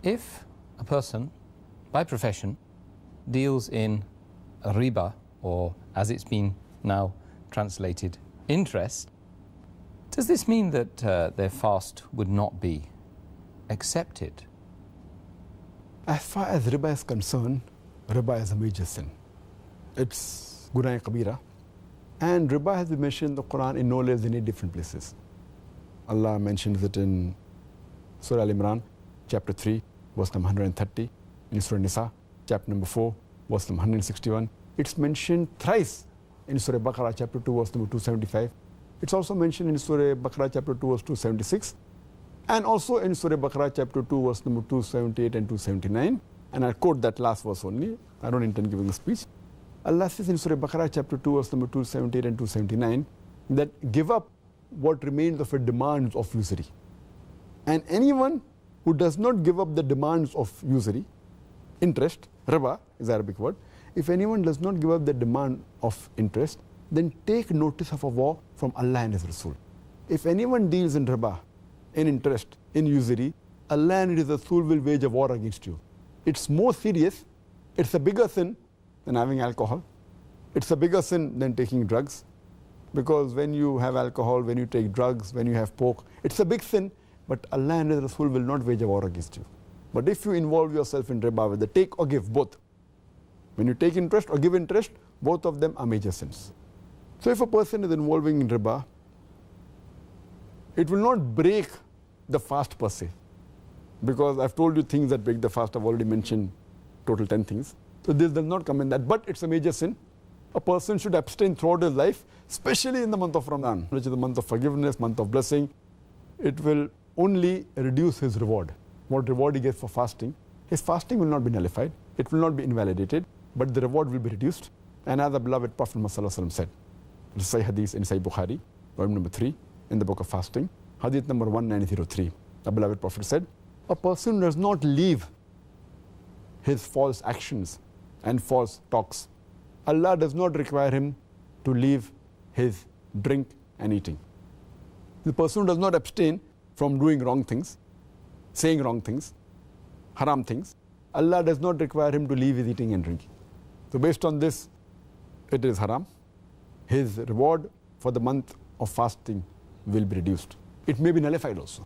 If a person, by profession, deals in riba, or as it's been now translated, interest, does this mean that their fast would not be accepted? As far as riba is concerned, riba is a major sin. It's Gunai Kabira. And riba has been mentioned in the Quran in no less than 8 different places. Allah mentions it in Surah Al-Imran, chapter 3, verse number 130. In Surah Nisa, chapter number 4, verse number 161. It's mentioned thrice in Surah Baqarah, chapter 2, verse number 275. It's also mentioned in Surah Baqarah, chapter 2, verse 276. And also in Surah Baqarah, chapter 2, verse number 278 and 279. And I'll quote that last verse only. I don't intend giving a speech. Allah says in Surah Baqarah, chapter 2, verse number 278 and 279, that give up what remains of a demands of usury. And anyone who does not give up the demands of usury, interest, riba is the Arabic word, if anyone does not give up the demand of interest, then take notice of a war from Allah and His Rasul. If anyone deals in riba, in interest, in usury, Allah and His Rasul will wage a war against you. It's more serious, it's a bigger sin than having alcohol. It's a bigger sin than taking drugs. Because when you have alcohol, when you take drugs, when you have pork, it's a big sin, but Allah and His Rasul will not wage a war against you. But if you involve yourself in riba, whether take or give, both, when you take interest or give interest, both of them are major sins. So if a person is involving in riba, it will not break the fast per se. Because I've told you things that break the fast, I've already mentioned total 10 things. So this does not come in that, but it's a major sin. A person should abstain throughout his life, especially in the month of Ramadan, which is the month of forgiveness, month of blessing. It will only reduce his reward. What reward he gets for fasting, his fasting will not be nullified, it will not be invalidated, but the reward will be reduced. And as the beloved Prophet Muhammad said, the Sahih Hadith in Sahih Bukhari, volume number 3, in the book of fasting, Hadith number 1903, the beloved Prophet said, a person does not leave his false actions and false talks. Allah does not require him to leave his drink and eating. The person who does not abstain from doing wrong things, saying wrong things, haram things, Allah does not require him to leave his eating and drinking. So based on this, it is haram. His reward for the month of fasting will be reduced. It may be nullified also.